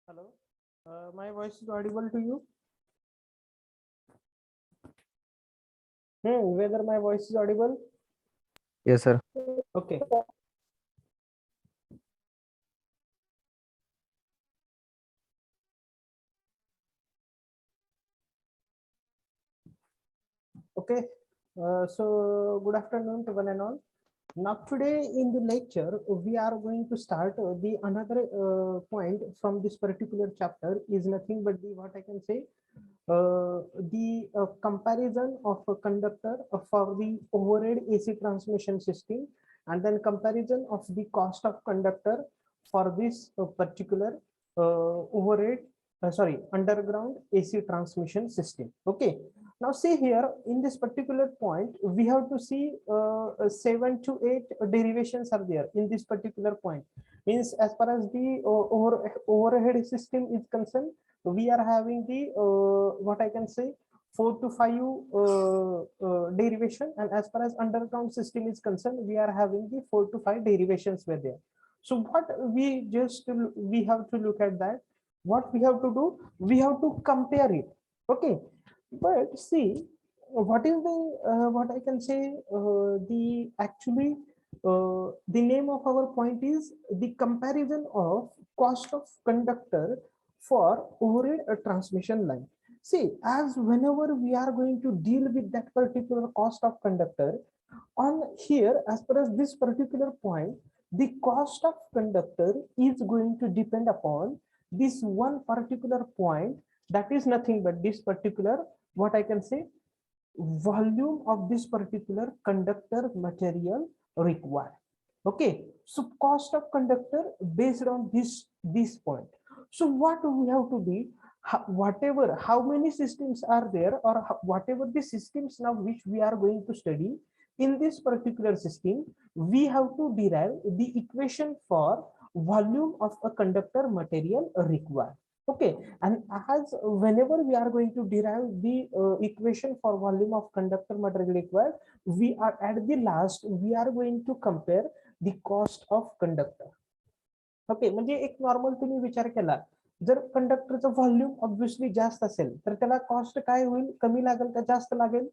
Hello, my voice is audible to you? Whether my voice is audible? Yes, sir. Okay. Okay. So good afternoon to one and all. Now today in the lecture we are going to start the another point from this particular chapter is nothing but the what I can say the comparison of a conductor for the overhead AC transmission system, and then comparison of the cost of conductor for this particular overhead underground AC transmission system. Okay, now see here in this particular point we have to see 7 to 8 derivations are there in this particular point. Means as far as the overhead system is concerned, we are having the what I can say 4 to 5 derivation, and as far as underground system is concerned we are having the 4 to 5 derivations were there. So what we have to look at that, what we have to do, we have to compare it. Okay, but see what is the what I can say the actually the name of our point is the comparison of cost of conductor for overhead transmission line. See, as whenever we are going to deal with that particular cost of conductor, on here, as per as this particular point, the cost of conductor is going to depend upon this one particular point, that is nothing but this particular, what I can say, volume of this particular conductor material required. Okay, so cost of conductor based on this point. So what we have to be, whatever how many systems are there, or whatever the systems now which we are going to study in this particular system, we have to derive the equation for volume of a conductor material required. Okay, and as whenever we are going to derive the equation for volume of conductor material required, we are at the last we are going to compare the cost of conductor. Okay, म्हणजे एक normal तुम्ही विचार केला, जर कंडक्टरचं volume obviously जास्त असेल तर त्याला कॉस्ट काय होईल, कमी लागेल का जास्त लागेल?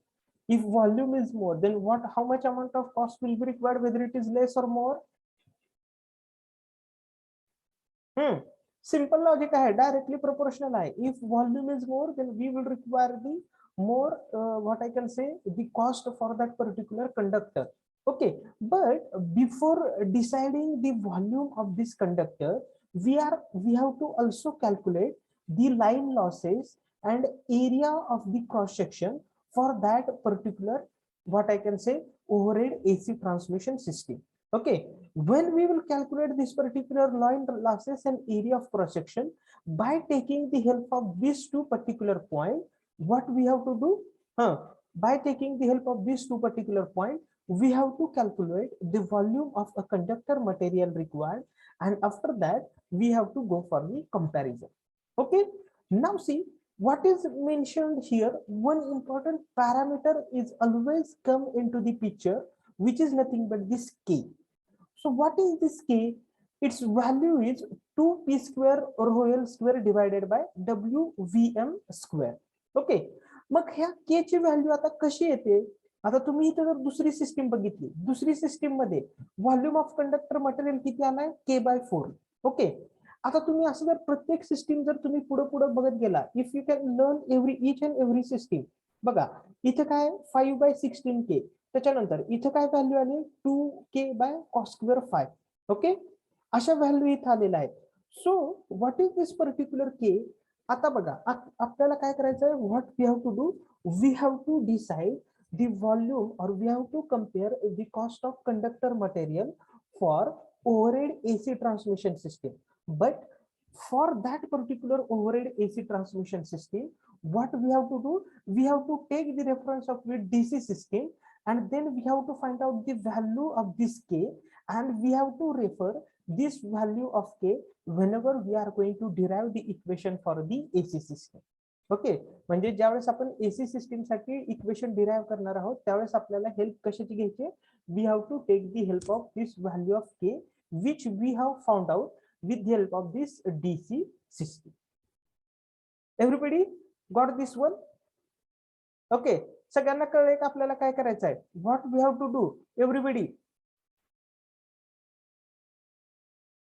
If volume is more then what how much amount of cost will be required, whether it is less or more? Simple logic आहे, डायरेक्टली प्रोपोर्शनल आहे. If volume is more then we will require the more what I can say the cost for that particular conductor. Okay, but before deciding the volume of this conductor, we have to also calculate the line losses and area of the cross section for that particular, what I can say, overhead AC transmission system. Okay, when we will calculate this particular line losses and area of cross section by taking the help of these two particular point, what we have to do, by taking the help of these two particular point, we have to calculate the volume of a conductor material required, and after that we have to go for the comparison. Okay, now see what is mentioned here. One important parameter is always come into the picture, which is nothing but this K. So what is this K? Its value is 2p square Royal square divided by WVM square. Okay, मग ह्या K ची value आता कशी येते? आता तुम्ही इथे जर दुसरी सिस्टीम बघितली, दुसरी सिस्टीम मध्ये व्हॉल्यूम ऑफ कंडक्टर मटेरियल किती आलाय? K/4. ओके, आता तुम्ही असं जर प्रत्येक सिस्टीम जर तुम्ही पुढे पुढे बघत गेला, if you can learn each and every system, बघा इथे काय 5/16K, त्याच्यानंतर इथे काय व्हॅल्यू आली 2K/cos²5. ओके, अशा व्हॅल्यू इथे आलेल्या आहेत. So what is this particular K? आता बघा आपल्याला काय करायचं आहे, what we have to do, we have to decide the volume, or we have to compare the cost of conductor material for overhead AC transmission system. But for that particular overhead AC transmission system, what we have to do, we have to take the reference of the DC system, and then we have to find out the value of this K, and we have to refer this value of K whenever we are going to derive the equation for the AC system. Okay, म्हणजे ज्यावेळेस आपण AC system साठी equation derive करणार आहोत त्यावेळेस आपल्याला help कशाची घ्यायची? We have to take the help of this value of K, which we have found out with the help of this DC system. Everybody got this one? Okay, सगळ्यांना कळलंय का आपल्याला काय करायचं आहे? What we have to do, everybody?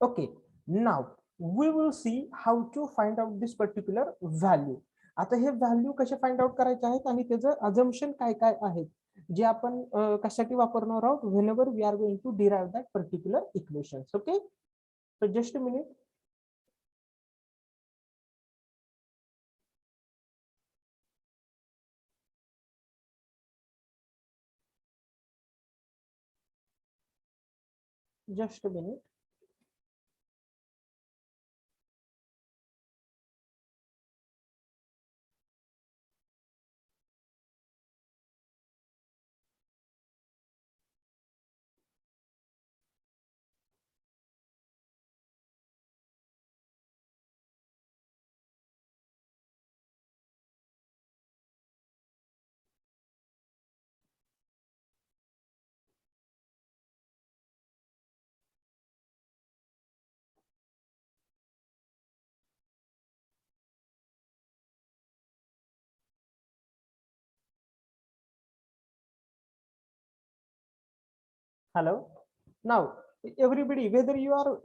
Okay, now we will see how to find out this particular value. आता हे value कसे find out करायचे आहेत आणि त्याचं अजम्पशन काय काय आहेत जे आपण कशासाठी वापरणार आहोत whenever we are going to derive that particular equations. Okay, so just a minute. Just a minute. Hello. Now, everybody, whether you are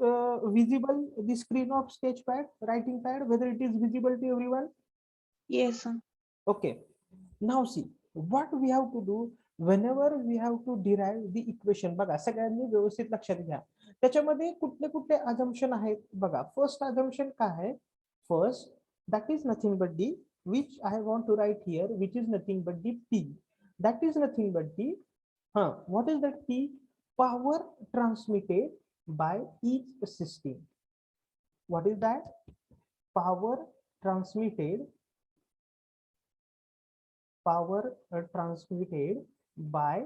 visible the screen of Sketchpad, writing pad, whether it is visible to everyone? Yes, sir. Okay. Now see, what we have to do whenever we have to derive the equation. बघा सगळ्यांनी व्यवस्थित लक्षात घ्या. त्याच्यामध्ये कुठले कुठले assumption आहेत बघा. First assumption काय आहे? First, that is nothing but the, which I want to write here, which is nothing but the P. That is nothing but the, what is that P? Power transmitted by each system. What is that? Power transmitted by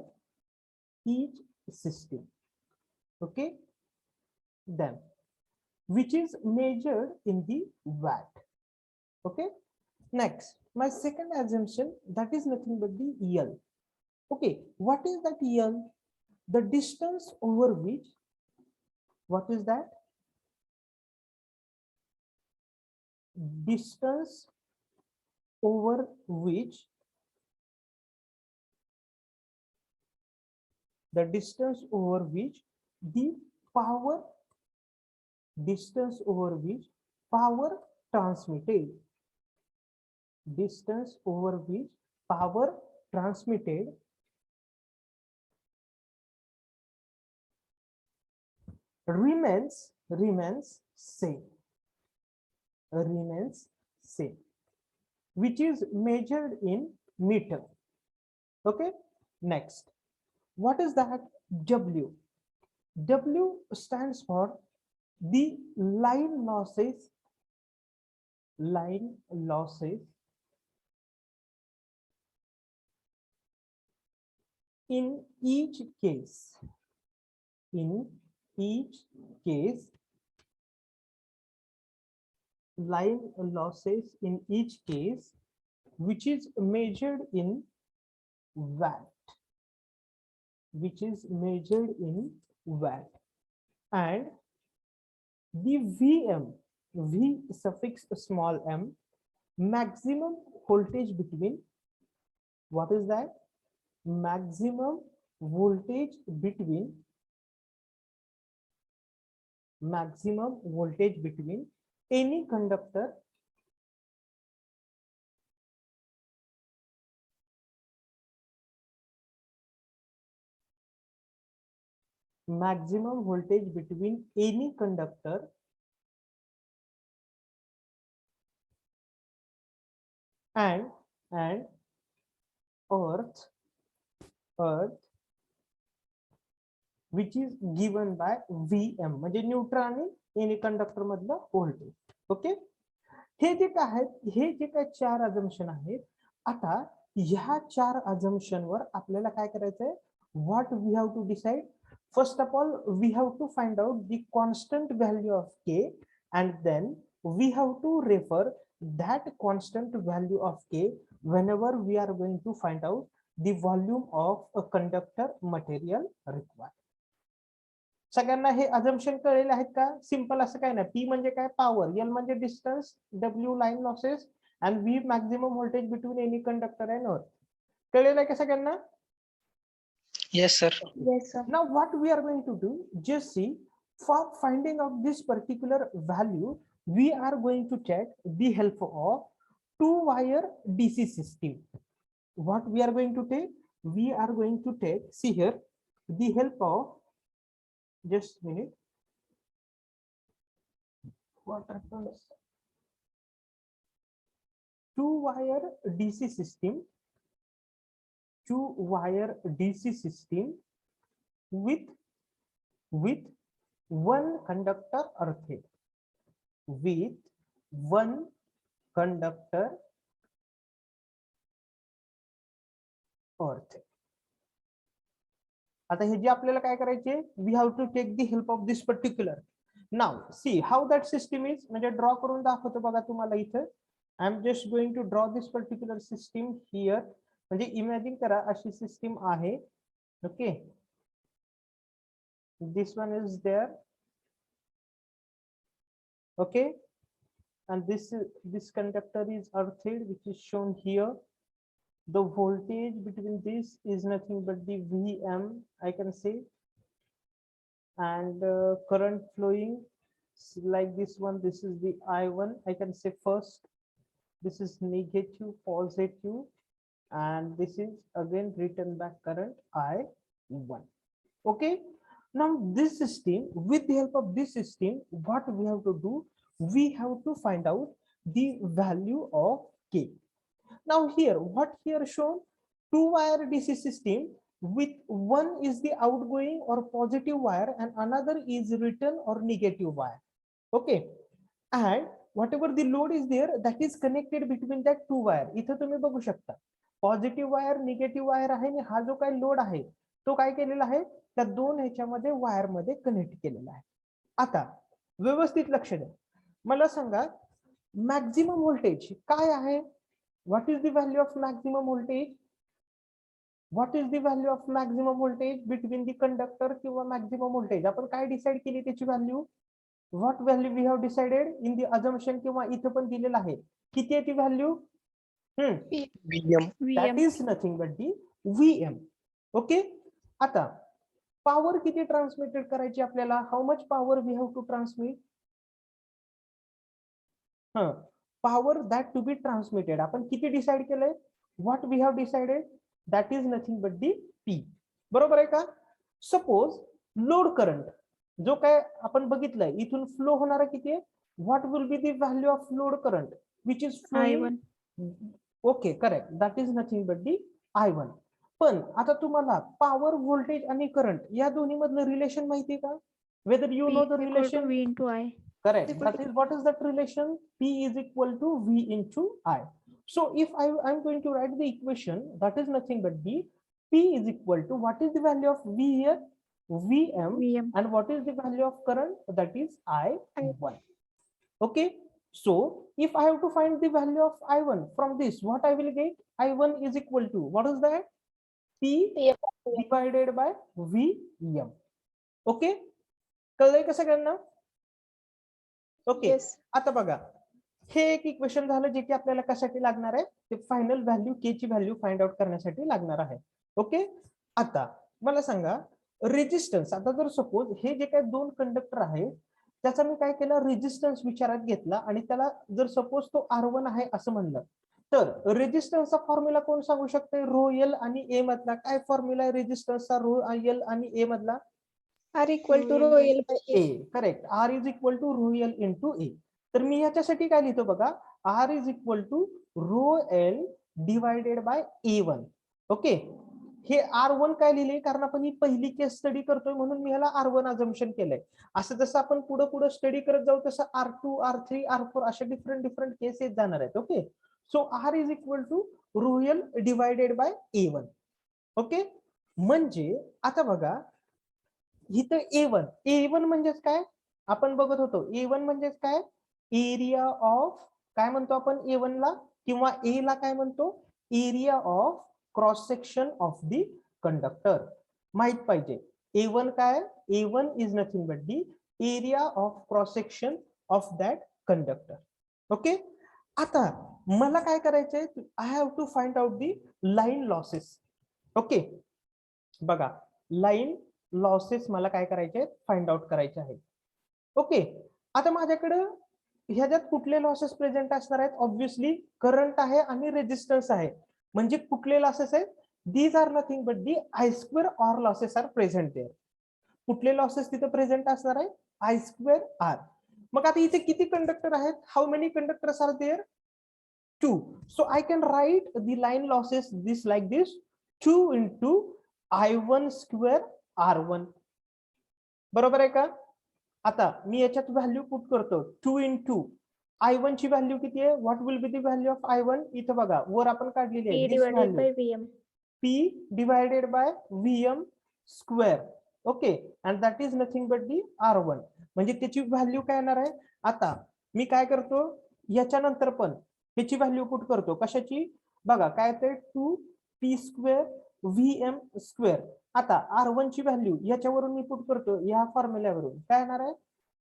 each system. Okay, then which is measured in the watt. Okay, next my second assumption, that is nothing but the L. Okay, what is that L? The distance over which, what is that? Distance over which, the distance over which the power, distance over which power transmitted, distance over which power transmitted remains same, which is measured in meter. Okay, next, what is that? W. W stands for the line losses in each case, line losses in each case, which is measured in watt, and the VM, V suffix small m, maximum voltage between, what is that? Maximum voltage between any conductor and earth, which is given by VM, म्हणजे neutron आणि any conductor मधलं voltage. Okay, हे जे काय आहेत, हे जे काय चार assumption आहेत, आता ह्या चार अजम्पशन वर आपल्याला काय करायचंय? What we have to decide. First of all we have to find out the constant value of K, and then we have to refer that constant value of k whenever we are going to find out the volume of a conductor material required. सगळ्यांना हे assumption कळलेले आहेत का? Simple असं काय नाही. P म्हणजे काय? Power. L म्हणजे distance, W line losses and V maximum voltage between any conductor and earth. कळलेलं आहे का सगळ्यांना? Yes, sir. Yes, sir. Now what we are going to do, just see, for finding out this particular value, we are going to check the help of two wire DC system. What we are going to take? We are going to take, see here, the help of, just a minute. What happens? Two wire DC system, two wire DC system with one conductor earthed, with one conductor earthed. आता हे जे आपल्याला काय करायचे, we have to take the help of this particular. Now see how that system is, म्हणजे draw करून दाखवतो बघा तुम्हाला इथं. I am just going to draw this particular system here. म्हणजे इमॅजिन करा अशी सिस्टीम आहे. Okay, this one is there. Okay, and this conductor is earthed, which is shown here. The voltage between this is nothing but the Vm, I can say, and current flowing like this one. This is the I1, I can say first. This is negative, positive, and this is again return back current I1. Okay, now this system, with the help of this system, what we have to do, we have to find out the value of K. Now here, what here shown, two wire DC system with one is the outgoing or positive wire and another is return or negative wire. Okay, and whatever the load is there, that is connected between that two wire. इथं तुम्ही बघू शकता positive wire, negative wire आहे आणि हा जो काही load आहे तो काय केलेला आहे, त्या दोन ह्याच्यामध्ये वायर मध्ये कनेक्ट केलेला आहे. आता व्यवस्थित लक्ष द्या, मला सांगा मॅक्झिमम व्होल्टेज काय आहे? What is the value of maximum voltage? What is the value of maximum voltage between the conductor किंवा maximum voltage? आपण काय डिसाइड केली त्याची value? What value we have decided in the assumption किंवा इथं पण दिलेलं आहे. किती आहे ती value? Vm. That is nothing but the Vm. Okay, आता पॉवर किती ट्रान्समिटेड करायची आपल्याला? How much power we have to transmit? Power that to be transmitted आपण किती डिसाइड केलंय? What we have decided, that is nothing but the P. बरोबर आहे का? सपोज लोड करंट जो काय आपण बघितलंय इथून फ्लो होणारा किती आहे? What will be the value of load current which is flowing? Okay, correct, that is nothing but the I1. पण आता तुम्हाला पॉवर, व्होल्टेज आणि करंट या दोन्ही मधलं रिलेशन माहिती का? Whether you know the relation? V into I. Correct. That is, what is that relation? P is equal to V into I. So if I'm going to write the equation, that is nothing but B. P is equal to, what is the value of V here? Vm. Vm. And what is the value of current? That is I1. Okay. So if I have to find the value of I1 from this, what I will get? I1 is equal to, what is that? P divided by Vm. Okay. कळलंय का सगळ्यांना? Okay, आता बघा हे एक equation झालं जे की आपल्याला कशासाठी लागणार आहे, ते फायनल व्हॅल्यू के ची व्हॅल्यू फाइंड आउट करण्यासाठी लागणार आहे. ओके, आता मला सांगा रेजिस्टन्स. आता जर सपोज हे जे काही दोन कंडक्टर आहेत त्याचा मी काय केलं, रेजिस्टन्स विचारात घेतला आणि त्याला जर सपोज तो R1 आहे असं म्हणलं तर रेजिस्टन्सचा फॉर्म्युला कोण सांगू शकते? रो एल आणि ए मधला काय फॉर्म्युला आहे रेजिस्टन्सचा? रो एल आणि ए मधला R equal to rho L by A. Correct, R is equal to rho L into A. तर मी याच्यासाठी काय लिहितो बघा, R is equal to rho L divided by A1. Okay, हे R1 काय लिहिले कारण आपण ही पहिली केस स्टडी करतोय म्हणून मी ह्याला R1 अजम्पशन केलंय. असं जसं आपण पुढे पुढे स्टडी करत जाऊ तसं R2, R3, R4 अशा डिफरंट केसेस जाणार आहेत. Okay, so R is equal to rho L divided by A1. Okay, म्हणजे आता बघा इथं A1 म्हणजेच काय आपण बघत होतो. A1 म्हणजेच काय? एरिया ऑफ, काय म्हणतो आपण A1 ला किंवा ए ला काय म्हणतो? Area of cross section of the conductor. माहित पाहिजे A1 काय? A1 is nothing but the area of cross section of that conductor. Okay. आता मला काय करायचंय? I have to find out the line losses. Okay. बघा, लाईन लॉसेस मला काय करायचे? फाइंड आउट करायचे आहेत. ओके. आता माझ्याकडे ह्याच्यात कुठले लॉसेस प्रेझेंट असणार आहेत? ऑब्व्हियसली करंट आहे आणि रेजिस्टन्स आहे. म्हणजे कुठले लॉसेस आहेत? These are nothing but the I square R losses are present there. कुठले लॉसेस तिथे प्रेझेंट असणार आहे? आय स्क्वेअर आर. मग आता इथे किती कंडक्टर आहेत? How many conductors are there? 2. So I can write the line losses this like this, 2 into I1 square R1. बरोबर आहे का? आता मी याच्यात व्हॅल्यू पुट करतो. 2 into I1 ची व्हॅल्यू किती आहे? What will be the value of I1? इथे बघा, वर आपण काढलेली आहे P this divided by value. VM. P divided by VM square. Okay, and that is nothing but the R1. म्हणजे त्याची व्हॅल्यू काय येणार आहे? आता मी काय करतो, याच्यानंतर पण ह्याची व्हॅल्यू पुट करतो. कशाची? बघा काय ते 2P स्क्वेअर VM स्क्वेअर. आता R1 ची व्हॅल्यू याच्यावरून मी पुट करतो, या फॉर्म्युल्यावरून काय येणार आहे?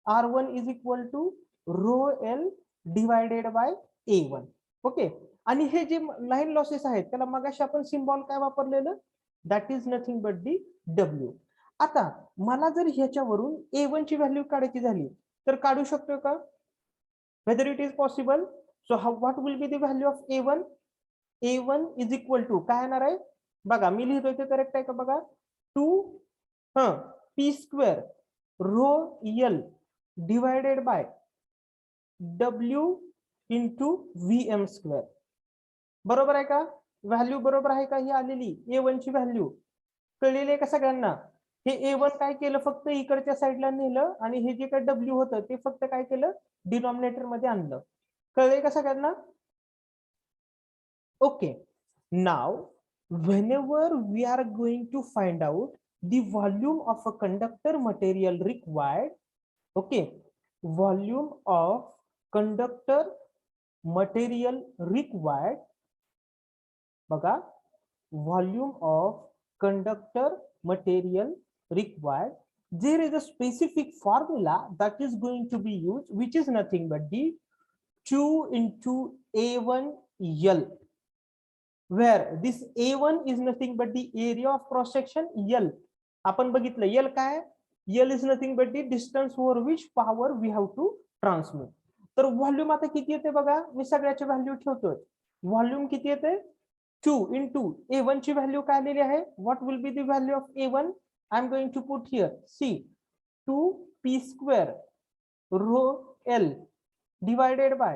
R1 is equal to rho L divided by A1. Okay. आणि हे जे लाईन लॉसेस आहेत त्याला मगाशी आपण सिम्बॉल काय वापरलेलं? That is nothing but the W. आता मला जर ह्याच्यावरून A1 ची व्हॅल्यू काढायची झाली तर काढू शकतो का? Whether it is possible. So what will be the value of A1? A1 is equal to काय येणार आहे? बघा मी लिहितोय ते करेक्ट आहे का बघा? 2P square rho L divided by W into VM square. बरोबर आहे का? व्हॅल्यू बरोबर आहे का? ही आलेली A1 ची व्हॅल्यू कळलेली आहे का सगळ्यांना? हे A1 काय केलं? फक्त इकडच्या साईडला नेलं आणि हे जे काय W होतं ते फक्त काय केलं? डिनॉमिनेटर मध्ये आणलं. कळले का सगळ्यांना? Okay. Now whenever we are going to find out the volume of a conductor material required, okay, volume of conductor material required, बघा, volume of conductor material required, there is a specific formula that is going to be used, which is nothing but the 2 into A1L, where this A1 is nothing but the area of cross section L. आपण बघितलं L काय? L is nothing but the distance over which power we have to transmit. तर volume आता किती येते बघा, मी सगळ्याची value ठेवतोय. व्हॉल्यूम किती येते? 2 into A1 ची व्हॅल्यू काय आलेली आहे? What will be the value of A1? I am going to put here see 2P square rho L divided by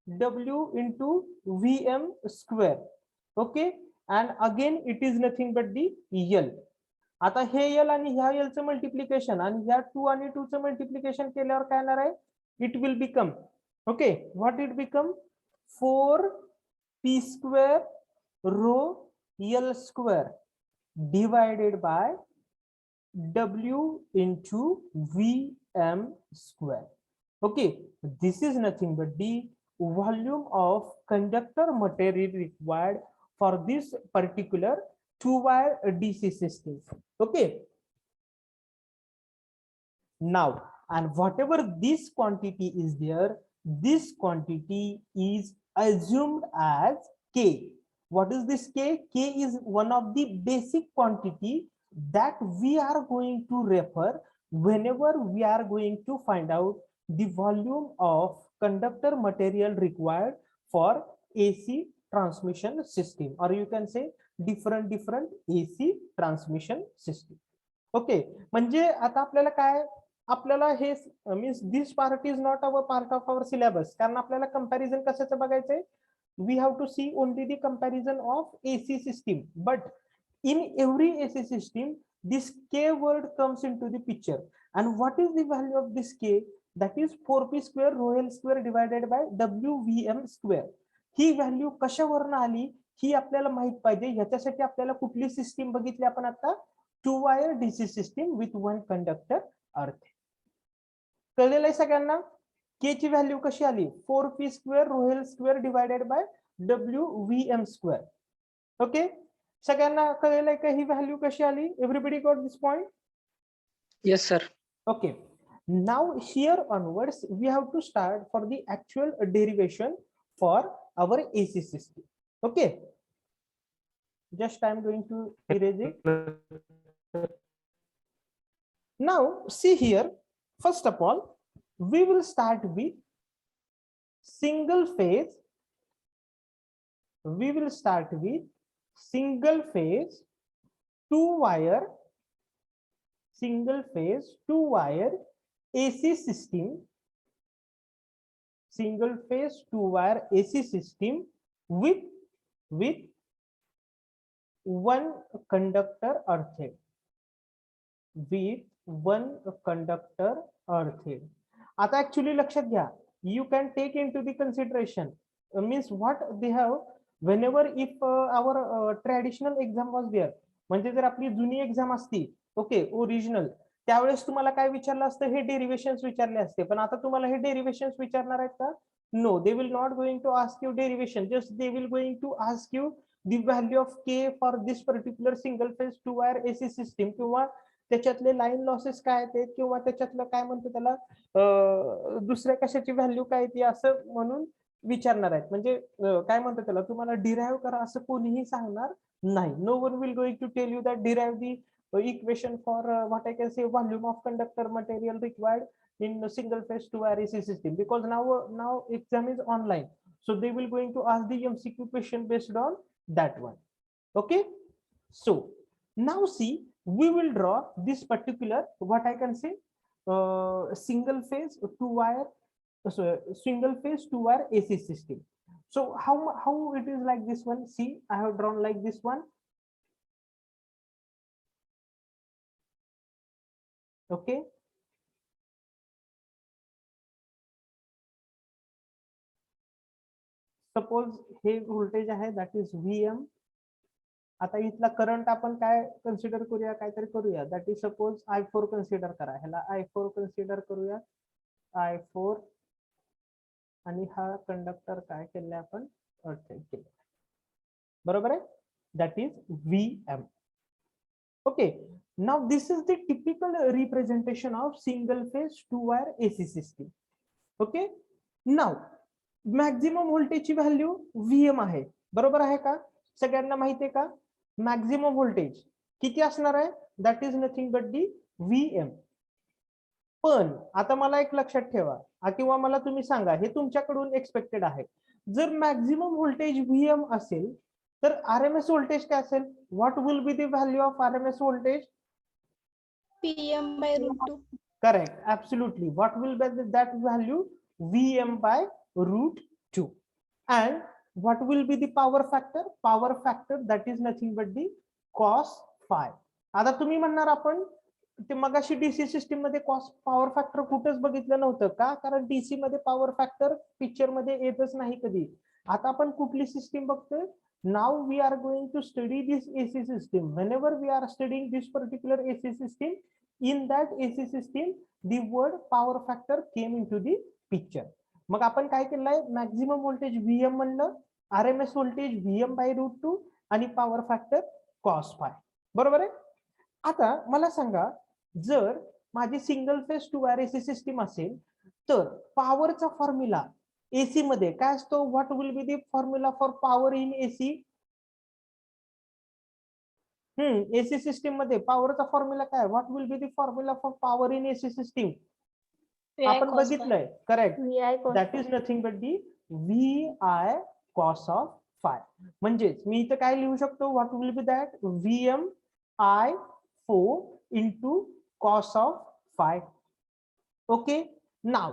W into VM square. Okay, and again it is nothing but the L. आता हे L आणि ह्या L चं multiplication आणि ह्या 2 आणि 2 चं multiplication केल्यावर काय येणार आहे? It will become, okay, what it become? 4P square rho L square divided by W into VM square. Okay, this is nothing but the volume of conductor material required for this particular 2-wire DC system. Okay. Now, and whatever this quantity is there, this quantity is assumed as K. What is this K? K is one of the basic quantity that we are going to refer whenever we are going to find out the volume of conductor material required for AC transmission system, or you can say different AC transmission system. Okay, म्हणजे आता आपल्याला काय, आपल्याला हे means this part is not our part of our syllabus, कारण आपल्याला comparison कशाचं बघायचंय? We have to see only the comparison of AC system, but in every AC system this K word comes into the picture. And what is the value of this K? That is 4P square rho L square divided by WVM square. He value कशावरून आली ही आपल्याला माहित पाहिजे. याच्यासाठी आपल्याला कुठली system बघितली आपण आता? 2-wire DC system with 1 conductor earth. कळलेलं आहे सगळ्यांना? K ची व्हॅल्यू कशी आली? 4P square rho L square divided by WVM square. Okay, सगळ्यांना कळलेलं आहे का ही व्हॅल्यू कशी आली? Everybody got this point? Yes, sir. Okay, now here onwards we have to start for the actual derivation for our AC system. Okay, just I'm going to erase it. Now see here, first of all we will start with single phase. We will start with single phase 2-wire, single phase 2-wire AC system, single phase 2-wire AC system with one conductor earthing, with one conductor earthing. आता actually लक्षात घ्या, you can take into the consideration means what they have whenever if our traditional exam was there, म्हणजे जर आपली जुनी exam असती okay original, त्यावेळेस तुम्हाला काय विचारलं असतं, हे डेरिव्हेशन्स विचारले असते. पण आता तुम्हाला हे डेरिव्हेशन्स विचारणार आहेत का? No, they will not going to ask you derivation, just they will going to ask you the value of k for this particular single phase 2-wire AC system, किंवा त्याच्यातले लाईन लॉसेस काय आहेत किंवा त्याच्यातलं काय म्हणतो त्याला दुसऱ्या कशाची व्हॅल्यू काय ती असं म्हणून विचारणार आहेत. म्हणजे काय म्हणतो त्याला तुम्हाला डिराइव्ह करा असं कोणीही सांगणार नाही. No one will going to tell you that derive the equation for what I can say volume of conductor material required in a single phase 2-wire AC system, because now exam is online, so they will going to ask the MCQ question based on that one. Okay, so now see we will draw this particular what I can say single phase 2-wire, so single phase 2-wire AC system. So how it is like this one. See, I have drawn like this one. Okay, suppose हे voltage आहे that is VM. आता इथला current आपण काय consider करूया, काहीतरी करूया that is suppose I4 consider करा, ह्याला I4 कन्सिडर करूया, I4, आणि हा कंडक्टर काय केले आपण अर्थात केले, बरोबर आहे, that is VM. Okay, now this is the typical representation of single phase 2-wire AC system. Okay, now maximum व्होल्टेजची व्हॅल्यू VM आहे, बरोबर आहे का? सगळ्यांना माहिती आहे का? मॅक्झिमम व्होल्टेज किती असणार आहे, that is nothing but the VM. पण आता मला एक लक्षात ठेवा, किंवा मला तुम्ही सांगा, हे तुमच्याकडून एक्सपेक्टेड आहे, जर मॅक्झिमम व्होल्टेज VM असेल तर RMS व्होल्टेज काय असेल? What will be the value of RMS voltage? PM by root 2. Correct, absolutely. What will be that value? VM by root 2. And what will be the power factor? Power factor that is nothing but the cos phi. आता तुम्ही म्हणणार आपण ते मगाशी DC system मध्ये cos power factor कुठेच बघितलं नव्हतं का? कारण डीसी मध्ये पॉवर फॅक्टर पिक्चर मध्ये येतच नाही कधी. आता आपण कुठली सिस्टीम बघतोय? Now we are going to study this AC system. Whenever we are studying this particular AC system, in that AC system the word power factor came into the picture. मग आपण काय केलंय, मॅक्झिमम व्होल्टेज VM म्हणलं, RMS voltage VM by root 2 आणि power factor cos phi, बरोबर आहे. आता मला सांगा, जर माझी single phase 2-wire AC system असेल तर पॉवरचा फॉर्म्युला AC मध्ये काय असतो? What will be the formula for power in AC? AC system मध्ये पॉवरचा फॉर्म्युला काय? What will be the formula for power in AC system? आपण बघितलंय, correct, that is nothing but the VI cos of phi. म्हणजेच मी इथं काय लिहू शकतो? What will be that VM I4 into cos of phi. Okay, now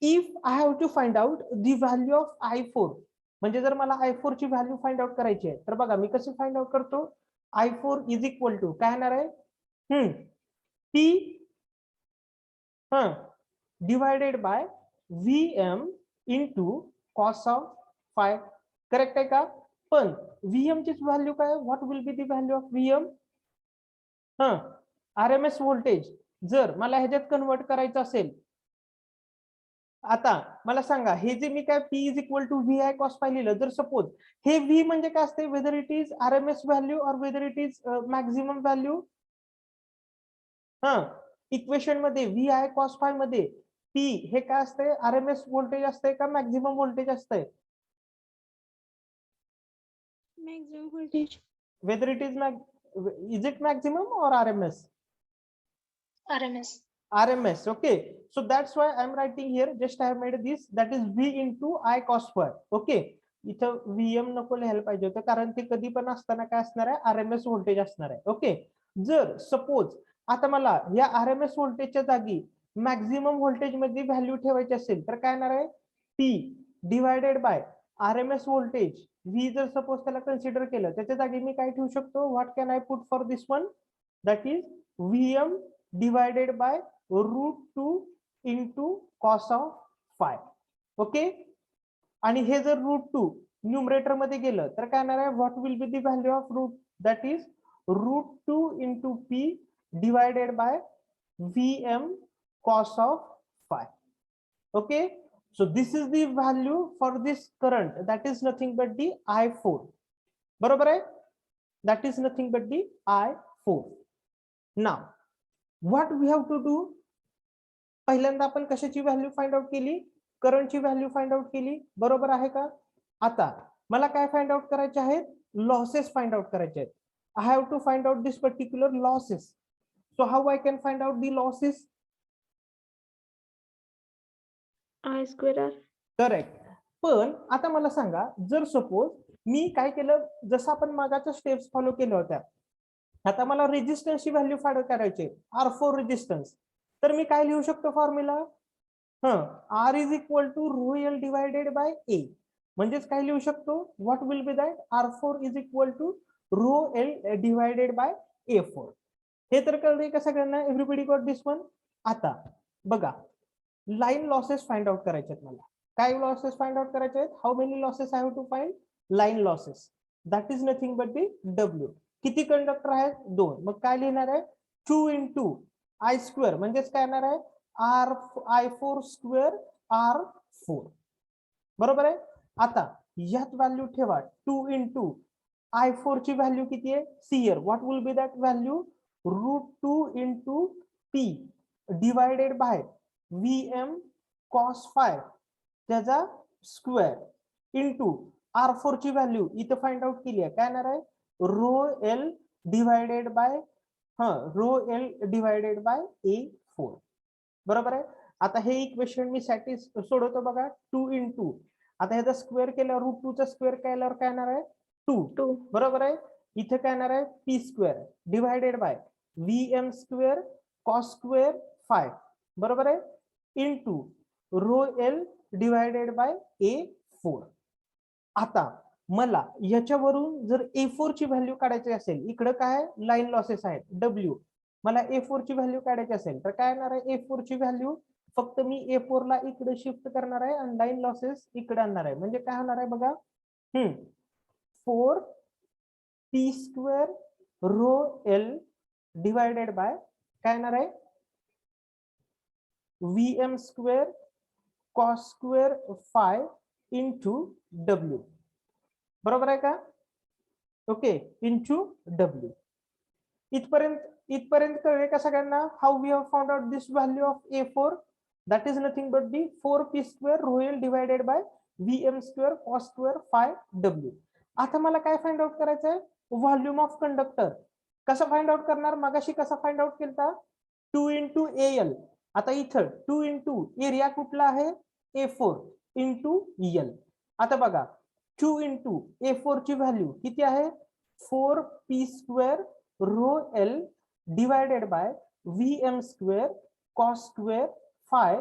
if I have to find out the value of I4, म्हणजे जर मला I4 ची व्हॅल्यू फाइंड आउट करायची आहे तर बघा मी कसं फाइंड आउट करतो. I4 इज इक्वल टू काय येणार आहे? P divided by VM into cos of five. Correct आहे का? पण VM ची व्हॅल्यू काय? What will be the value of VM? RMS voltage जर मला ह्याच्यात कन्वर्ट करायचं असेल, आता मला सांगा, हे जे मी काय P is equal to VI cos phi लिहिलं, जर सपोज हे V म्हणजे काय असते? Whether it is RMS value और whether it is maximum value. Equation मध्ये व्ही आय कॉस फाय मध्ये पी हे काय असतंय, आरएमएस व्होल्टेज असतंय का मॅक्झिमम व्होल्टेज असतंय? Maximum voltage. Whether it is it maximum or RMS? RMS. RMS. Okay, so that's why I'm writing here, just I have made this, that is V into I cos square. Okay, इथं VM नको लिहायला पाहिजे होतं, कारण ते कधी पण असताना काय असणार आहे, आरएमएस व्होल्टेज असणार आहे. ओके, जर सपोज आता मला या आरएमएस व्होल्टेजच्या जागी मॅक्झिमम व्होल्टेज मध्ये व्हॅल्यू ठेवायची असेल तर काय येणार आहे, P divided bye RMS voltage V जर सपोज त्याला कन्सिडर केलं, त्याच्या जागी मी काय ठेवू शकतो, what can I put for this one, that is VM divided by √2 into cos of phi. Okay, आणि हे जर √2 न्यूमरेटर मध्ये गेलं तर काय येणार आहे, what will be the value of root, that is √2 into P divided by VM cos of phi. Okay, so this is the value for this current, that is nothing but the I4. बरोबर आहे, that is nothing but the I4. Now what we have to do, पहिल्यांदा आपण कशाची value find out केली, करंटची value find out केली, बरोबर आहे का? आता मला काय फाइंड आउट करायचे आहेत, लॉसेस फाइंड आउट करायचे आहेत. I have to find out this particular losses. So how I can find out the losses? I square R. Correct. पण आता मला सांगा, जर सपोज मी काय केलं, जसं आपण मागाच्या स्टेप्स फॉलो केल्या होत्या, आता मला रेजिस्टन्सची व्हॅल्यू फाइंड करायची, R4 रेजिस्टन्स, तर मी काय लिहू शकतो formula, R is equal to rho L divided by A. म्हणजेच काय लिहू शकतो, what will be that, R4 is equal to rho L divided by A4. हे तर कळलंय का सगळ्यांना? Everybody got this one. आता बघा, लाईन लॉसेस फाइंड आउट करायचे आहेत मला. काय लॉसेस फाइंड आउट करायचे आहेत, how many losses I have to find, line losses, that is nothing but the W. किती कंडक्टर आहेत, 2. मग काय लिहिणार आहे, 2 into I स्क्वेअर, म्हणजेच काय येणार आहे, I4 स्क्वेअर R4. बरोबर आहे. आता यात व्हॅल्यू ठेवा, 2 into I4 ची व्हॅल्यू किती आहे, CR, what will be that value, √2 into P divided by VM cos phi त्याचा स्क्वेअर इंटू R4 ची व्हॅल्यू इथं फाइंड आउट केली आहे, काय येणार आहे, रो एल डिवायडेड बाय A4. बरोबर आहे. आता हे इक्वेशन मी सोडवतो बघा, 2 into आता ह्याचा स्क्वेअर केल्यावर √2 चा स्क्वेअर केल्यावर काय येणार आहे, 2. बरोबर आहे. इथे काय येणार आहे, P square divided by VM square cos square phi. बरोबर आहे, into rho L divided by A4. आता मला याच्यावरून जर A4 ची व्हॅल्यू काढायची असेल, इकडे काय लाईन लॉसेस आहेत W, मला A4 ची व्हॅल्यू काढायची असेल तर काय येणार आहे, A4 ची व्हॅल्यू फक्त मी A4 ला इकडे शिफ्ट करणार आहे आणि लाईन लॉसेस इकडे आणणार आहे. म्हणजे काय होणार आहे बघा, 4 P square rho L divided by काय येणार आहे, VM square cos square phi into W. बरोबर आहे का? Okay, into W. इथपर्यंत कळले का सगळ्यांना, how we have found out this value of A4, that is nothing but the 4P square rho L divided by VM square cos square phi W. आता मला काय फाइंड आउट करायचं आहे, volume of conductor. कसं find out करणार, मगाशी कसा find out केलता, 2 into AL. आता इथं 2 into एरिया कुठला आहे, A4 into L. आता बघा, 2 into A4 ची व्हॅल्यू किती आहे, 4P square rho L divided by VM square cos square phi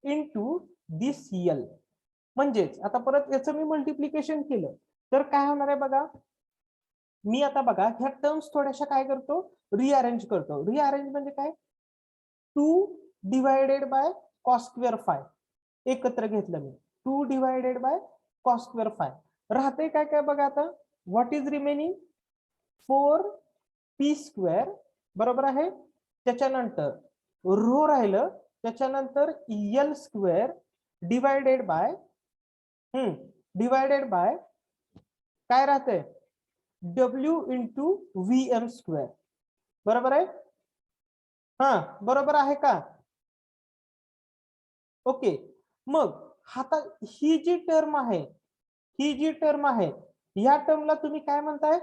into this L. म्हणजेच आता परत याचं मी मल्टिप्लिकेशन केलं तर काय होणार आहे बघा, मी आता बघा ह्या टर्म्स थोड्याशा काय करतो, रिअरेंज करतो. रिअरेंज म्हणजे काय, 2 divided by cos square phi एकत्र घेतलं मी, 2 divided by cos square phi. राहते काय काय बघा आता, what is remaining, 4P square. बरोबर आहे. त्याच्यानंतर रो राहिलं, त्याच्यानंतर L स्क्वेअर डिवायडेड बाय काय राहते, W इंटू VM स्क्वेअर. बरोबर आहे. हा बरोबर आहे का? ओके, मग आता ही जी टर्म आहे, या टर्मला तुम्ही काय म्हणताय?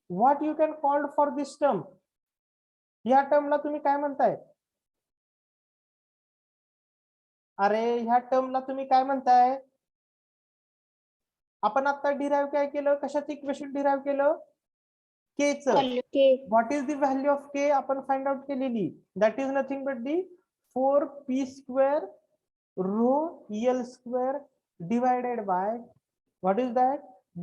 What you can called for this term? या टर्मला तुम्ही काय म्हणताय? अरे ह्या टर्मला तुम्ही काय म्हणताय? आपण आता डिराइव्ह काय केलं? कशाचं इक्वेशन डिराइव्ह केलं? के च. Volume. K. What is the value of k? आपण फाइंड आउट केलेली. That is nothing but the 4p square rho l square divided by what is that?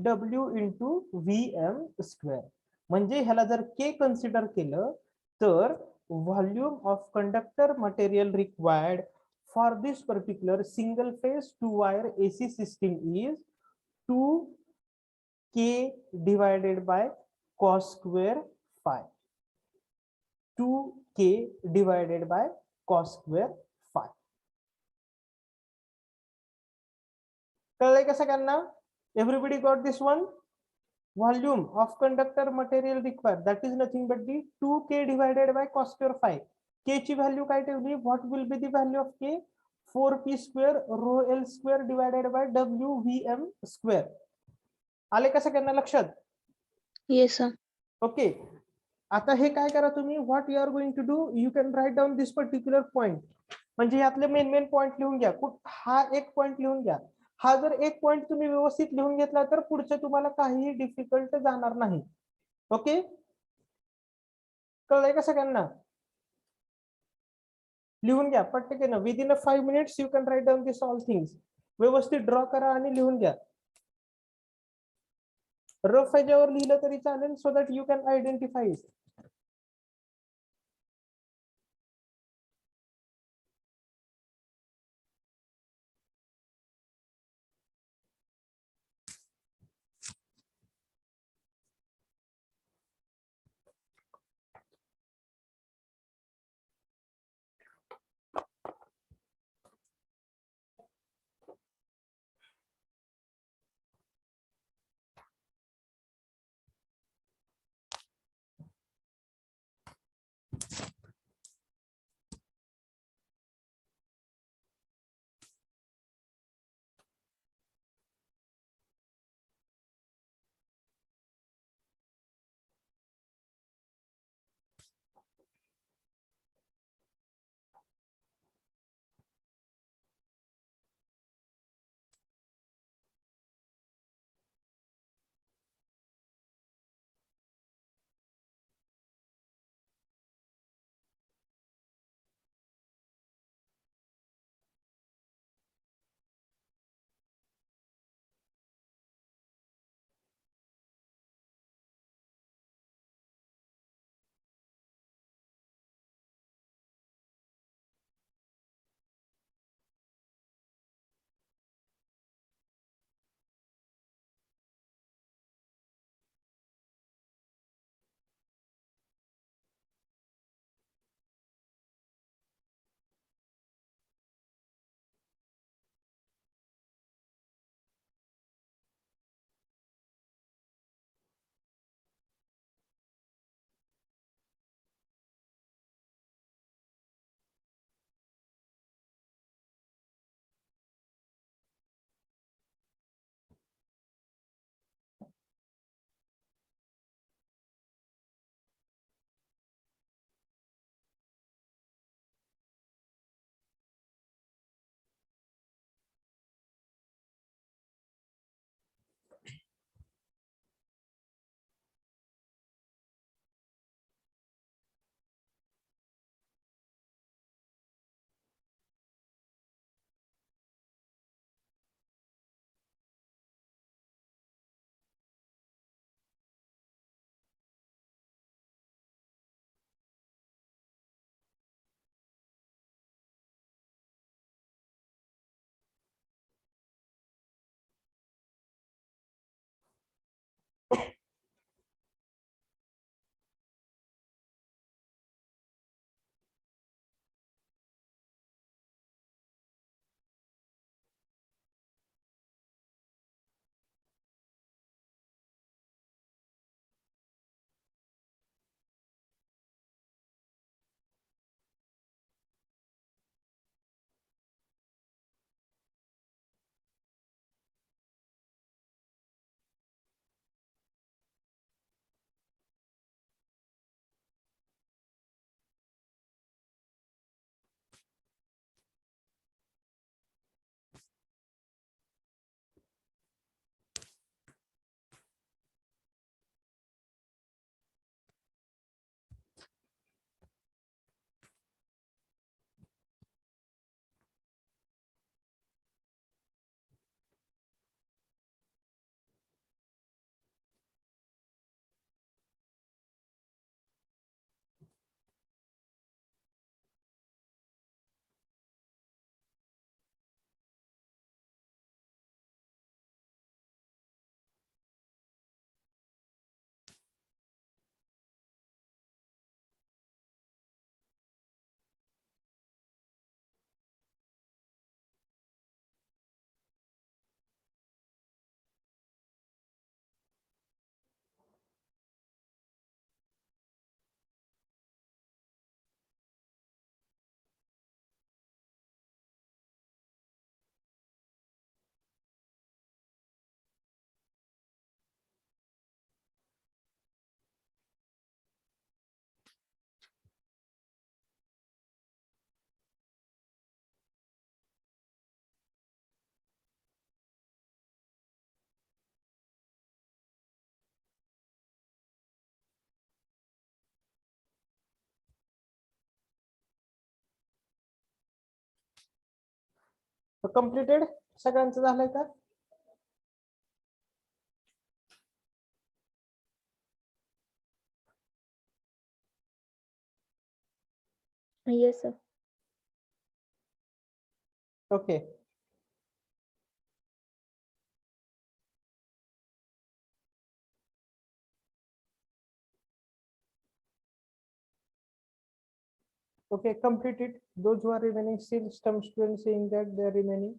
W into Vm square. म्हणजे ह्याला जर k consider केलं तर volume of conductor material required for this particular single phase 2 wire AC system is 2k divided by cos square phi. 2k divided by cos square phi. कळलंय का सगळ्यांना? Everybody got this one? Volume of conductor material required, that is nothing but the 2k divided by cos square phi. K ची value काय ठेवली? What will be the value of k? 4p square rho l square divided by w vm square. आले का सगळ्यांना लक्षात? Yes, sir. Okay, आता हे काय करा तुम्ही? What you are going to do, you can write down this particular point. म्हणजे यातले मेन पॉइंट लिहून घ्या. हा एक पॉइंट लिहून घ्या. हा जर एक पॉइंट तुम्ही व्यवस्थित लिहून घेतला तर पुढचे तुम्हाला काहीही डिफिकल्ट जाणार नाही. ओके, कळलंय का सगळ्यांना? लिहून घ्या पटकन. Within 5 minutes you can write down this all things. व्यवस्थित ड्रॉ करा आणि लिहून घ्या. रफ ह्याच्यावर लिहिलं तरी चालेल, so that you can identify it. Completed सगळ्यांचं झालंय का? Yes, sir. Okay. Okay, complete it. Those who are remaining, still some students saying that they are remaining.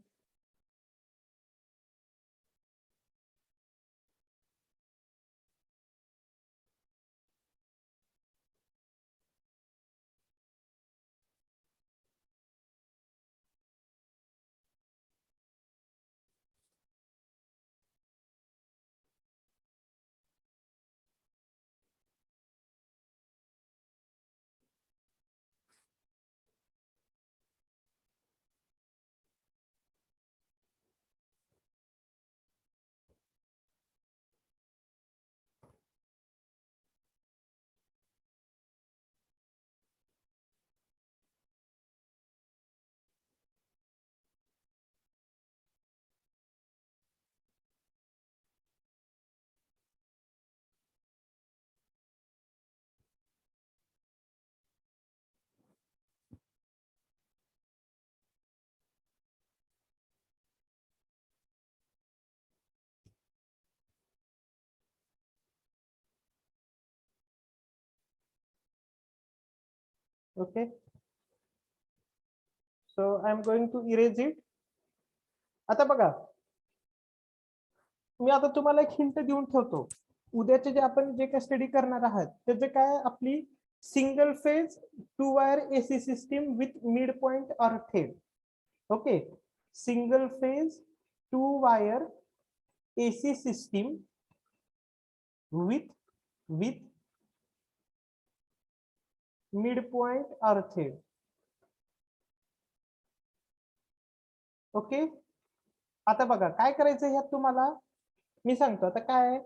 Okay. So I'm going to erase it. आता बघा, मी आता तुम्हाला एक hint देऊन ठेवतो. उद्याचे जे आपण जे काय स्टडी करणार आहात त्याचे काय आपली single phase 2 wire AC system with mid point earth. Okay, single phase 2 wire AC system with midpoint earth. Okay, आता बघा काय करायचं ह्यात तुम्हाला मी सांगतो. आता काय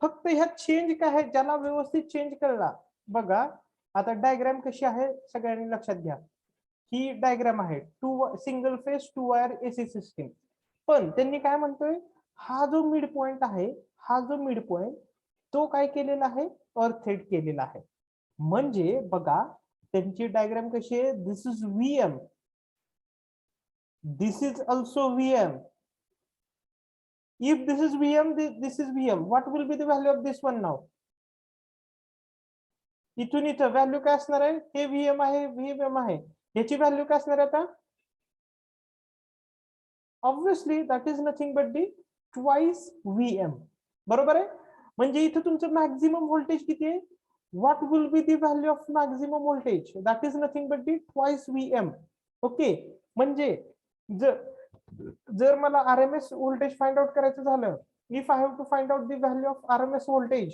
फक्त ह्यात चेंज काय आहे ज्याला व्यवस्थित चेंज कळला बघा. आता डायग्राम कशी आहे सगळ्यांनी लक्षात घ्या. ही डायग्राम आहे single phase 2 wire AC system. पण त्यांनी काय म्हणतोय, हा जो मिड पॉइंट आहे, हा जो मिड पॉइंट तो काय केलेला आहे, अर्थेड केलेला आहे. म्हणजे बघा त्यांची डायग्राम कशी आहे, this is VM, this is also VM. If this is VM, this is VM. What will be the value of this one now? इथून इथं व्हॅल्यू काय असणार आहे, हे व्हीएम आहे, व्हीएम आहे, याची व्हॅल्यू काय असणार आहे आता? Obviously that is nothing but the twice VM. बरोबर आहे. म्हणजे इथं तुमचं मॅक्झिमम व्होल्टेज किती आहे? What will be the value of maximum voltage? That is nothing but the twice VM. Okay, म्हणजे जर मला आरएमएस व्होल्टेज फाइंड आउट करायचं झालं, if I have to find out the value of RMS voltage,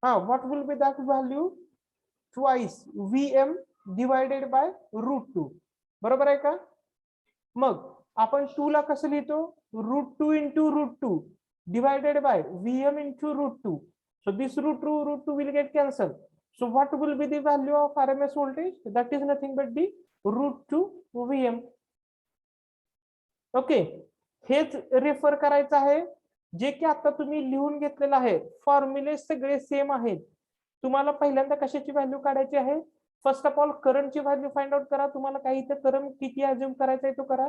what will be that value? Twice VM divided by √2. बरोबर आहे का? मग आपण 2 ला कसं लिहितो, √2 into √2 divided by VM into √2. So this √2 will get cancelled. So what will be the value of RMS voltage? That is nothing but the √2 VM. Okay, H refer करायचं आहे जे की आता तुम्ही लिहून घेतलेलं आहे. फॉर्म्युले सगळे सेम आहेत. तुम्हाला पहिल्यांदा कशाची व्हॅल्यू काढायची आहे? फर्स्ट ऑफ ऑल करंटची व्हॅल्यू फाइंड आउट करा. तुम्हाला काही इथं करंट किती अज्युम करायचं आहे तो करा.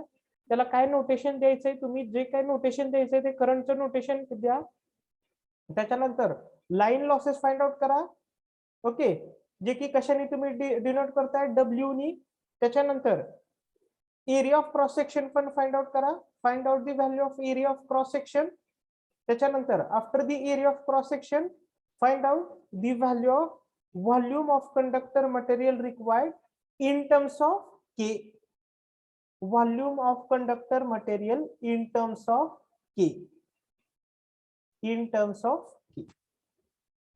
त्याला काय नोटेशन द्यायचंय, तुम्ही जे काय नोटेशन द्यायचंय ते करंटचं नोटेशन द्या. त्याच्यानंतर लाईन लॉसेस फाइंड आउट करा. ओके, जे की कशाने तुम्ही डिनोट करताय, डब्ल्यू नी. त्याच्यानंतर एरिया ऑफ क्रॉस सेक्शन पण फाइंड आउट करा. Find out the value of area of cross section. त्याच्यानंतर after the area of cross section find out the value of volume of conductor material required in terms of K. Volume of conductor material in terms of K. In terms of K.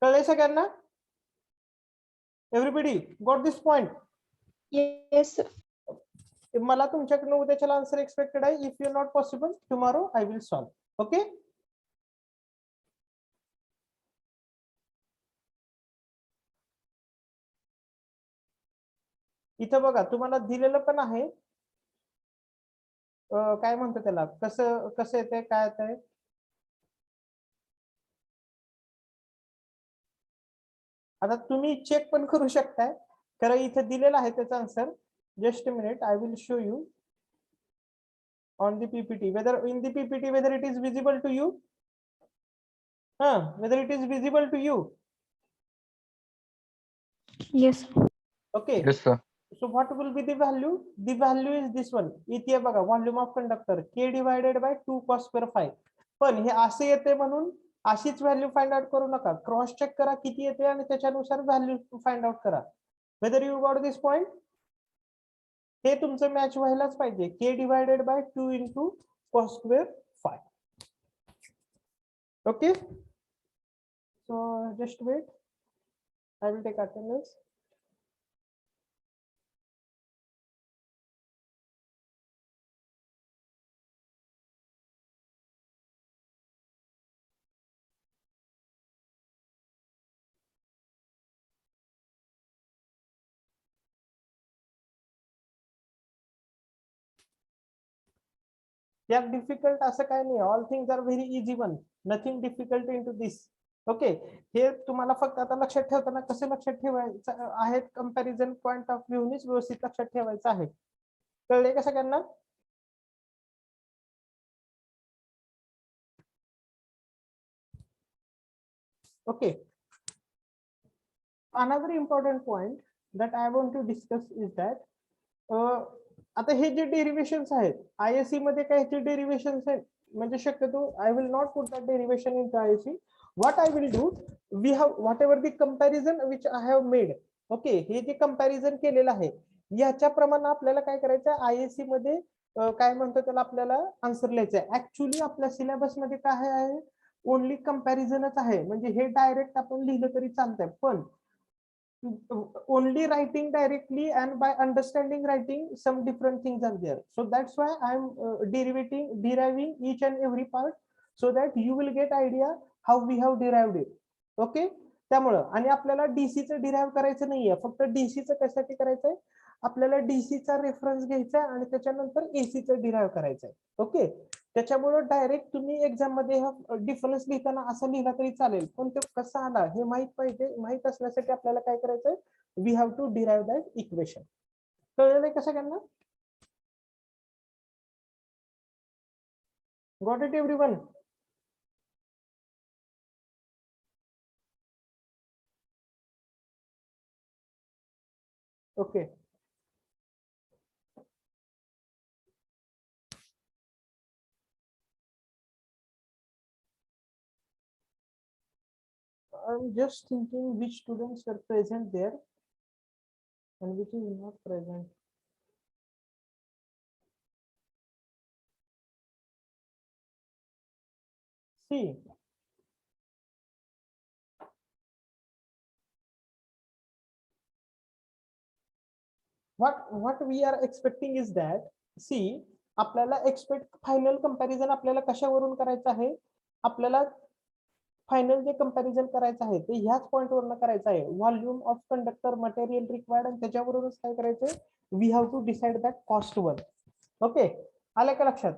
कळले सगळ्यांना? Everybody got this point? Yes, sir. मला तुमच्याकडनं उद्याच्याला answer expected आहे. If you not possible tomorrow I will solve. Okay, इथं बघा तुम्हाला दिलेलं पण आहे काय म्हणतो त्याला, कसं कसं येतंय, काय येतंय? आता तुम्ही चेक पण करू शकताय, कारण इथे दिलेला आहे त्याचा answer. Just a minute, I will show you on the PPT, whether in the PPT, whether it is visible to you, whether it is visible to you. Yes. Okay. Yes, sir. So what will be the value? The value is this one. इथे बघा, volume of conductor K divided by 2 cos square phi. पण हे असे येते म्हणून अशीच value find out करू नका, cross check करा किती येते आणि त्याच्यानुसार व्हॅल्यू फाइंड आउट करा. Whether you got this point, हे तुमचं मॅच व्हायलाच पाहिजे. K divided by 2 into cos square phi. Okay, so just wait, I will take attendance. यात डिफिकल्ट असं काय नाही, all things are very easy one, nothing difficult in to this. Okay, हे तुम्हाला फक्त आता लक्षात ठेवताना कसं लक्षात ठेवायचं आहे, कंपॅरिझन पॉइंट ऑफ व्ह्यूनीच व्यवस्थित लक्षात ठेवायचं आहे. कळले का सगळ्यांना? Okay, another important point that I want to discuss is that आता हे जे डेरिव्हेशन्स आहेत ISC मध्ये काय ह्याचे डेरिव्हेशन्स आहेत, म्हणजे शक्यतो I will not put that derivation into ISC. What I will do, we have whatever the comparison which I have made. Okay, हे जे कंपॅरिझन केलेलं आहे याच्या प्रमाणे आपल्याला काय करायचं, ISC मध्ये काय म्हणतो त्याला आपल्याला आन्सर लिहायचं आहे. ऍक्च्युली आपल्या सिलेबस मध्ये काय आहे, ओनली कंपॅरिझनच आहे, म्हणजे हे डायरेक्ट आपण लिहिलं तरी चालतंय, पण only writing directly and by understanding writing some different things are there. So that's why I'm deriving each and every part so that you will get idea how we have derived it. Okay, त्यामुळं आणि आपल्याला DC चं derive करायचं नाहीये, फक्त DC चं कशासाठी करायचंय, आपल्याला DC चा रेफरन्स घ्यायचा आणि त्याच्यानंतर AC चं डिराइव्ह करायचंय. ओके, त्याच्यामुळे डायरेक्ट तुम्ही एक्झाम मध्ये डिफरन्स लिहिताना असं लिहिला तरी चालेल, पण ते कसं आला हे माहित पाहिजे. माहित असण्यासाठी आपल्याला काय करायचंय, we have to derive that equation. कळलं का सगळ्यांना? Got it everyone? Okay, I'm just thinking which students were present there and which is not present. See, what we are expecting is that, see, आपल्याला expect final comparison आपल्याला कशावरून करायचं आहे, आपल्याला final जे comparison करायचं आहे ते ह्याच पॉइंट वरून करायचं आहे, volume of conductor, material required, आणि त्याच्यावरूनच काय करायचंय, we have to decide that cost one. Okay, आलं का लक्षात?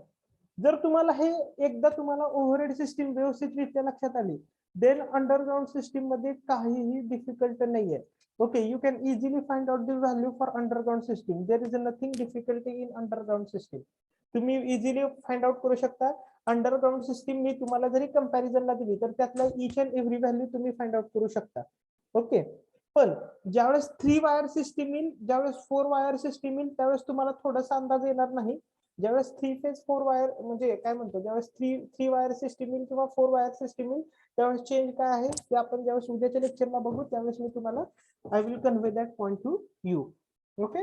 जर तुम्हाला हे एकदा तुम्हाला ओव्हरहेड सिस्टीम व्यवस्थितरित्या लक्षात आली, देन अंडरग्राउंड सिस्टीम मध्ये काहीही डिफिकल्ट नाहीये. Okay, you can easily find out the value for underground system. There is nothing difficulty in underground system. तुम्ही इझिली फाइंड आउट करू शकता. अंडरग्राउंड सिस्टीम मी तुम्हाला जरी कंपॅरिझनला दिली तर त्यातला ईच अँड एव्हरी व्हॅल्यू तुम्ही फाइंड आउट करू शकता. ओके, पण ज्यावेळेस 3 वायर सिस्टीम येईल, ज्यावेळेस 4 वायर सिस्टीम येईल, त्यावेळेस तुम्हाला थोडासा अंदाज येणार नाही. ज्यावेळेस 3 फेज 4 वायर म्हणजे काय म्हणतो, ज्यावेळेस 3 वायर सिस्टीम येईल किंवा 4 वायर सिस्टीम येईल, त्यावेळेस चेंज काय आहे ते आपण ज्यावेळेस उद्याच्या लेक्चरला बघू, त्यावेळेस मी तुम्हाला I will convey that point to you. Okay.